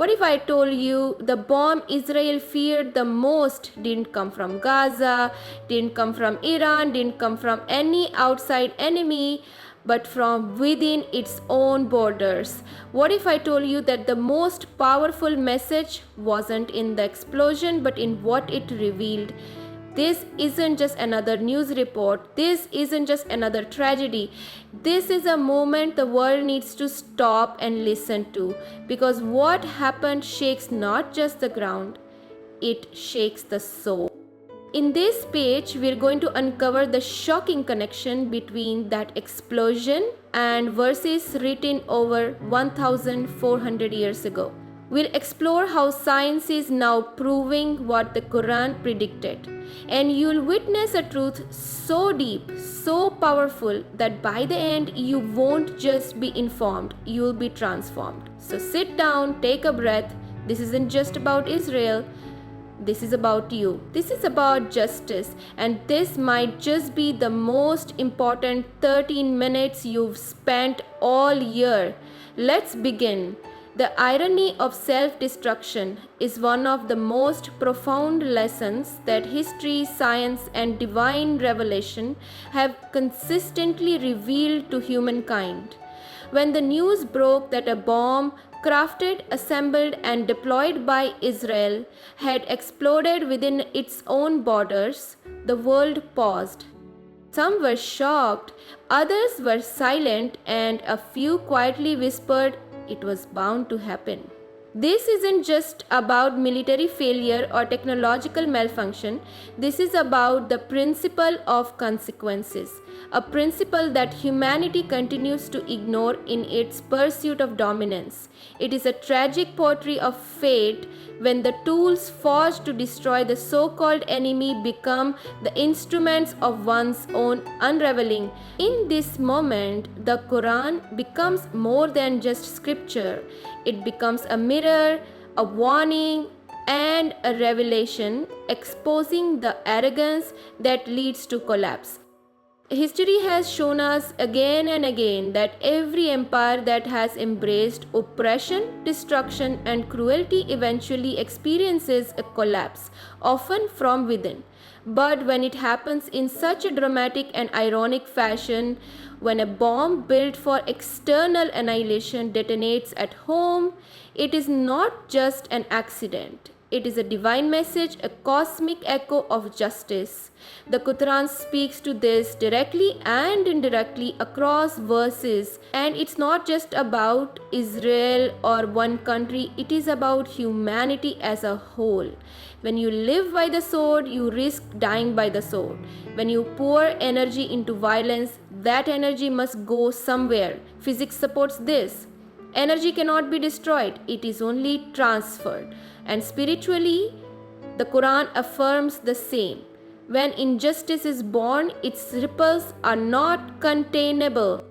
What if I told you the bomb Israel feared the most didn't come from Gaza, didn't come from Iran, didn't come from any outside enemy, but from within its own borders? What if I told you that the most powerful message wasn't in the explosion but in what it revealed? This isn't just another news report. This isn't just another tragedy. This is a moment the world needs to stop and listen to, because what happened shakes not just the ground, it shakes the soul. In this page, we're going to uncover the shocking connection between that explosion and verses written over 1,400 years ago. We'll explore how science is now proving what the Quran predicted. And you'll witness a truth so deep, so powerful, that by the end you won't just be informed, you'll be transformed. So sit down, take a breath. This isn't just about Israel. This is about you. This is about justice. And this might just be the most important 13 minutes you've spent all year. Let's begin. The irony of self-destruction is one of the most profound lessons that history, science, and divine revelation have consistently revealed to humankind. When the news broke that a bomb crafted, assembled, and deployed by Israel had exploded within its own borders, the world paused. Some were shocked, others were silent, and a few quietly whispered, "It was bound to happen." This isn't just about military failure or technological malfunction. This is about the principle of consequences, a principle that humanity continues to ignore in its pursuit of dominance. It is a tragic portrait of fate when the tools forged to destroy the so-called enemy become the instruments of one's own unraveling. In this moment, the Quran becomes more than just scripture. It becomes a mirror, a warning, and a revelation exposing the arrogance that leads to collapse. History has shown us again and again that every empire that has embraced oppression, destruction, and cruelty eventually experiences a collapse, often from within. But when it happens in such a dramatic and ironic fashion, when a bomb built for external annihilation detonates at home, it is not just an accident. It is a divine message, a cosmic echo of justice. The Quran speaks to this directly and indirectly across verses. And it's not just about Israel or one country, it is about humanity as a whole. When you live by the sword, you risk dying by the sword. When you pour energy into violence, that energy must go somewhere. Physics supports this. Energy cannot be destroyed, it is only transferred. And spiritually, the Quran affirms the same. When injustice is born, its ripples are not containable.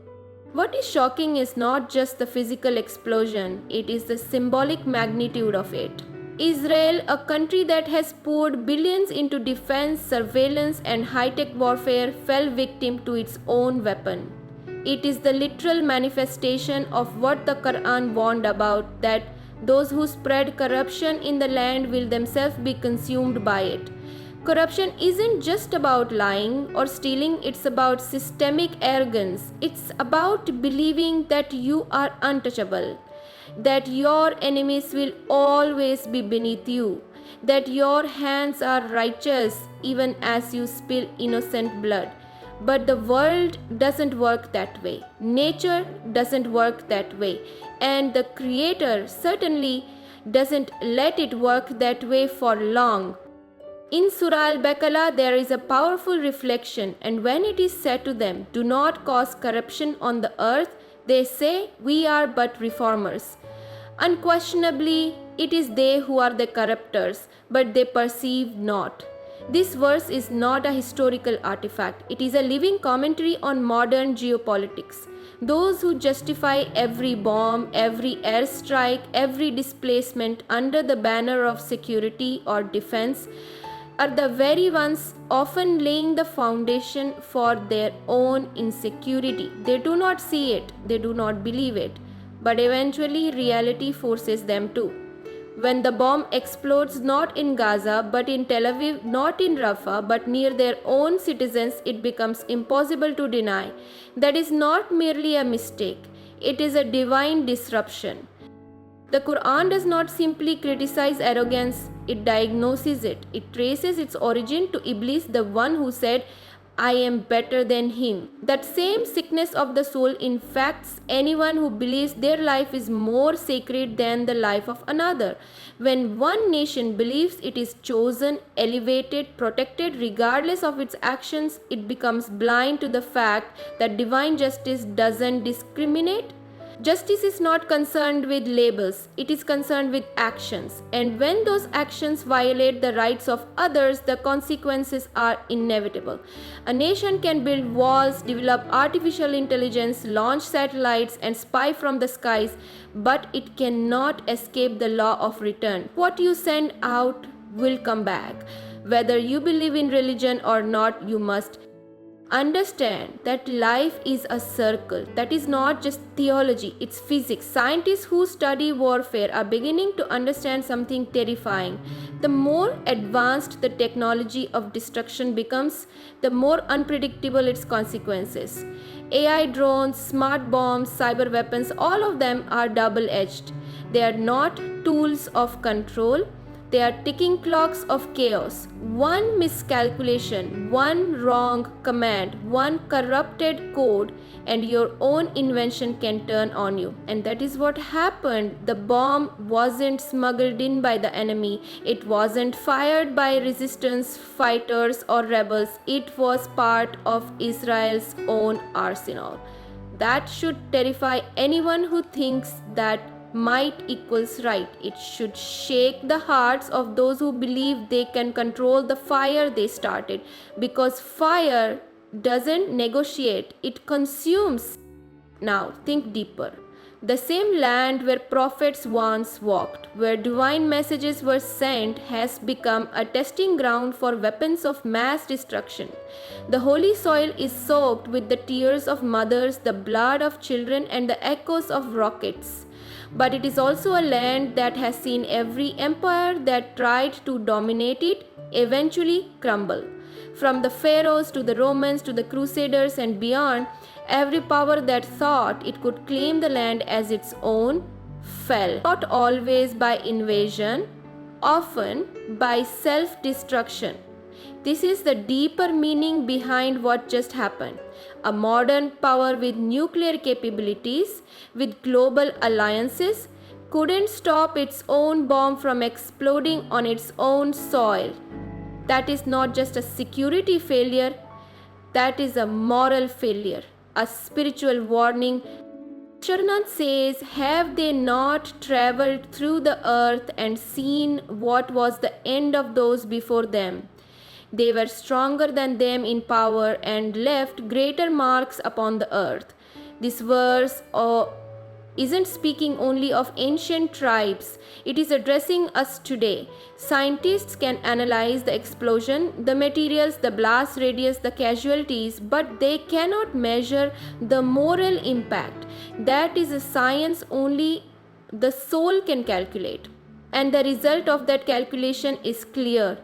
What is shocking is not just the physical explosion, it is the symbolic magnitude of it. Israel, a country that has poured billions into defense, surveillance, and high-tech warfare, fell victim to its own weapon. It is the literal manifestation of what the Quran warned about, that those who spread corruption in the land will themselves be consumed by it. Corruption isn't just about lying or stealing, it's about systemic arrogance. It's about believing that you are untouchable, that your enemies will always be beneath you, that your hands are righteous even as you spill innocent blood. But the world doesn't work that way. Nature doesn't work that way. And the Creator certainly doesn't let it work that way for long. In Surah Al-Baqarah, there is a powerful reflection, and when it is said to them, "Do not cause corruption on the earth," they say, "We are but reformers." Unquestionably, it is they who are the corruptors, but they perceive not. This verse is not a historical artifact. It is a living commentary on modern geopolitics. Those who justify every bomb, every airstrike, every displacement under the banner of security or defense are the very ones often laying the foundation for their own insecurity. They do not see it, they do not believe it, but eventually reality forces them to. When the bomb explodes not in Gaza but in Tel Aviv, not in Rafah but near their own citizens, it becomes impossible to deny. That is not merely a mistake, it is a divine disruption. The Quran does not simply criticize arrogance, it diagnoses it. It traces its origin to Iblis, the one who said, I am better than him. That same sickness of the soul infects anyone who believes their life is more sacred than the life of another. When one nation believes it is chosen, elevated, protected regardless of its actions, it becomes blind to the fact that divine justice doesn't discriminate. Justice is not concerned with labels, it is concerned with actions. And when those actions violate the rights of others, the consequences are inevitable. A nation can build walls, develop artificial intelligence, launch satellites, and spy from the skies, but it cannot escape the law of return. What you send out will come back. Whether you believe in religion or not, you must understand that life is a circle. That is not just theology, it's physics. Scientists who study warfare are beginning to understand something terrifying. The more advanced the technology of destruction becomes, the more unpredictable its consequences. AI drones, smart bombs, cyber weapons, all of them are double-edged. They are not tools of control. They are ticking clocks of chaos. One miscalculation, one wrong command, one corrupted code, and your own invention can turn on you. And that is what happened. The bomb wasn't smuggled in by the enemy. It wasn't fired by resistance fighters or rebels. It was part of Israel's own arsenal. That should terrify anyone who thinks that might equals right. It should shake the hearts of those who believe they can control the fire they started, because fire doesn't negotiate, it consumes. Now think deeper. The same land where prophets once walked, where divine messages were sent, has become a testing ground for weapons of mass destruction. The holy soil is soaked with the tears of mothers, the blood of children, and the echoes of rockets. But it is also a land that has seen every empire that tried to dominate it eventually crumble. From the pharaohs to the Romans to the Crusaders and beyond, every power that thought it could claim the land as its own fell. Not always by invasion, often by self-destruction. This is the deeper meaning behind what just happened. A modern power with nuclear capabilities, with global alliances, couldn't stop its own bomb from exploding on its own soil. That is not just a security failure, that is a moral failure, a spiritual warning. Sharnath says, have they not traveled through the earth and seen what was the end of those before them? They were stronger than them in power and left greater marks upon the earth. This verse isn't speaking only of ancient tribes, it is addressing us today. Scientists can analyze the explosion, the materials, the blast radius, the casualties, but they cannot measure the moral impact. That is a science only the soul can calculate. And the result of that calculation is clear.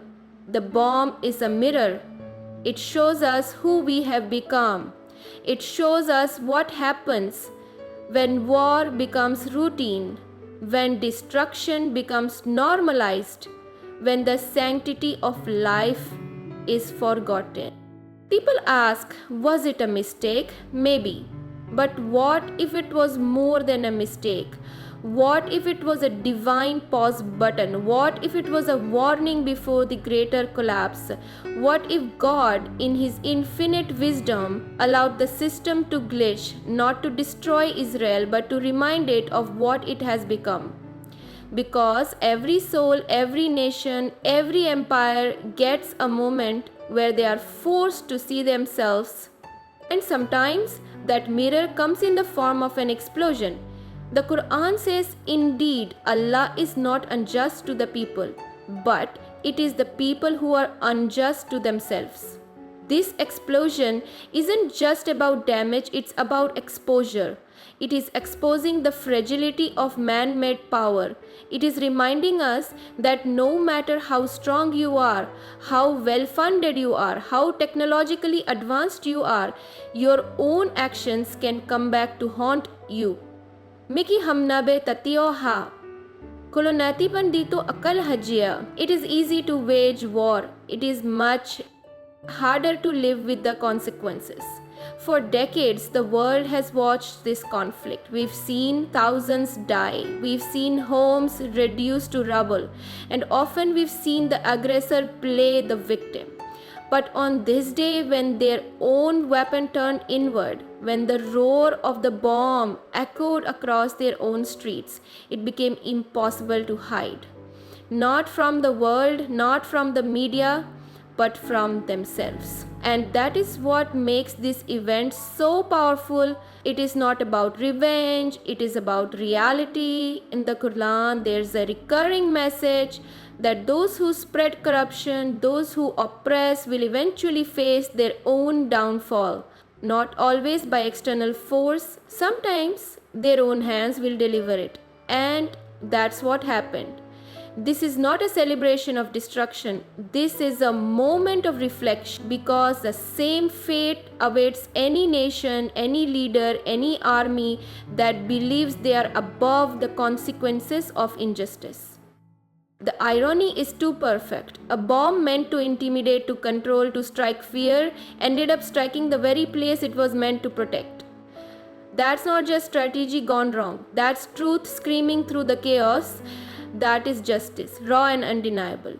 The bomb is a mirror. It shows us who we have become. It shows us what happens when war becomes routine, when destruction becomes normalized, when the sanctity of life is forgotten. People ask, was it a mistake? Maybe. But what if it was more than a mistake? What if it was a divine pause button? What if it was a warning before the greater collapse? What if God, in His infinite wisdom, allowed the system to glitch, not to destroy Israel, but to remind it of what it has become? Because every soul, every nation, every empire gets a moment where they are forced to see themselves. And sometimes that mirror comes in the form of an explosion. The Quran says, indeed, Allah is not unjust to the people, but it is the people who are unjust to themselves. This explosion isn't just about damage, it's about exposure. It is exposing the fragility of man-made power. It is reminding us that no matter how strong you are, how well-funded you are, how technologically advanced you are, your own actions can come back to haunt you. Miki hamnabe tatio ha. Kolonati pan dito akal hajia. It is easy to wage war. It is much harder to live with the consequences. For decades, the world has watched this conflict. We've seen thousands die. We've seen homes reduced to rubble. And often we've seen the aggressor play the victim. But on this day, when their own weapon turned inward, when the roar of the bomb echoed across their own streets, it became impossible to hide. Not from the world, not from the media, but from themselves. And that is what makes this event so powerful. It is not about revenge, it is about reality. In the Quran, there's a recurring message that those who spread corruption, those who oppress, will eventually face their own downfall. Not always by external force, sometimes their own hands will deliver it. And that's what happened. This is not a celebration of destruction. This is a moment of reflection, because the same fate awaits any nation, any leader, any army that believes they are above the consequences of injustice. The irony is too perfect. A bomb meant to intimidate, to control, to strike fear, ended up striking the very place it was meant to protect. That's not just strategy gone wrong. That's truth screaming through the chaos. That is justice, raw and undeniable.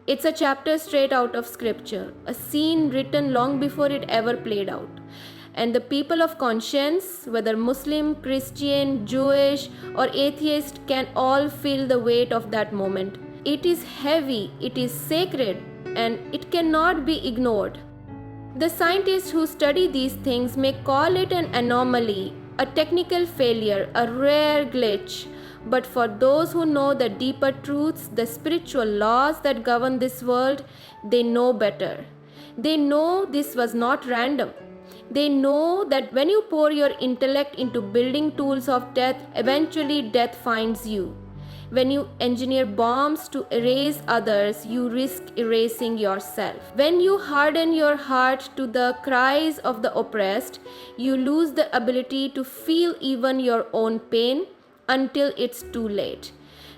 It's a chapter straight out of scripture, a scene written long before it ever played out. And the people of conscience, whether Muslim, Christian, Jewish, or atheist, can all feel the weight of that moment. It is heavy, it is sacred, and it cannot be ignored. The scientists who study these things may call it an anomaly, a technical failure, a rare glitch. But for those who know the deeper truths, the spiritual laws that govern this world, they know better. They know this was not random. They know that when you pour your intellect into building tools of death, eventually death finds you. When you engineer bombs to erase others, you risk erasing yourself. When you harden your heart to the cries of the oppressed, you lose the ability to feel even your own pain until it's too late.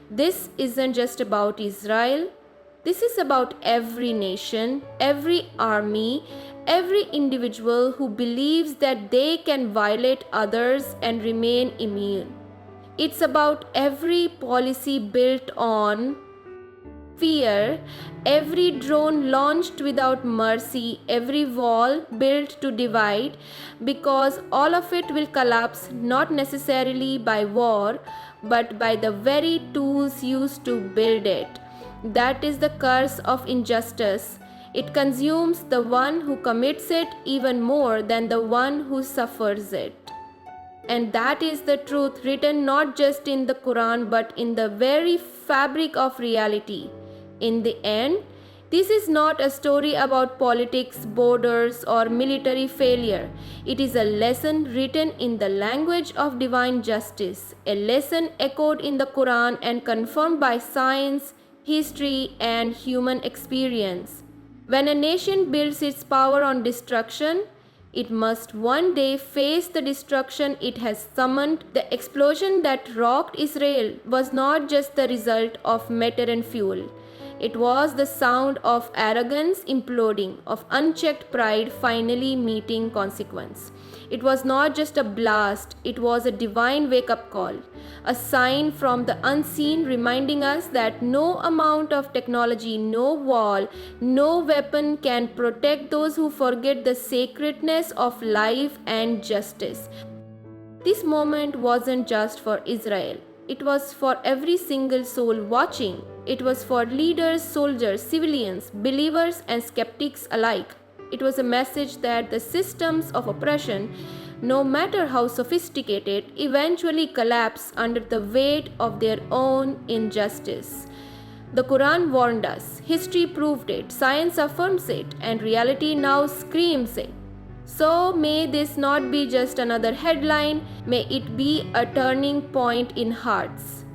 This isn't just about Israel. This is about every nation, every army, every individual who believes that they can violate others and remain immune. It's about every policy built on fear, every drone launched without mercy, every wall built to divide, because all of it will collapse not necessarily by war, but by the very tools used to build it. That is the curse of injustice. It consumes the one who commits it even more than the one who suffers it. And that is the truth written not just in the Quran, but in the very fabric of reality. In the end, this is not a story about politics, borders, or military failure. It is a lesson written in the language of divine justice, a lesson echoed in the Quran and confirmed by science, history, and human experience. When a nation builds its power on destruction, it must one day face the destruction it has summoned. The explosion that rocked Israel was not just the result of matter and fuel. It was the sound of arrogance imploding, of unchecked pride finally meeting consequence. It was not just a blast, it was a divine wake-up call, a sign from the unseen reminding us that no amount of technology, no wall, no weapon can protect those who forget the sacredness of life and justice. This moment wasn't just for Israel. It was for every single soul watching. It was for leaders, soldiers, civilians, believers, and skeptics alike. It was a message that the systems of oppression, no matter how sophisticated, eventually collapse under the weight of their own injustice. The Quran warned us, history proved it, science affirms it, and reality now screams it. So may this not be just another headline, may it be a turning point in hearts,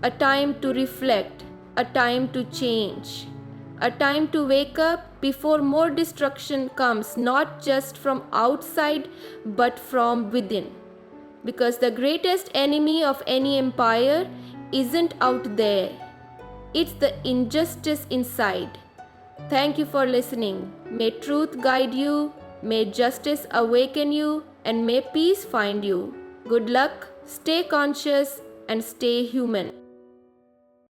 a time to reflect, a time to change, a time to wake up before more destruction comes, not just from outside but from within. Because the greatest enemy of any empire isn't out there, it's the injustice inside. Thank you for listening. May truth guide you, may justice awaken you, and may peace find you. Good luck, stay conscious, and stay human.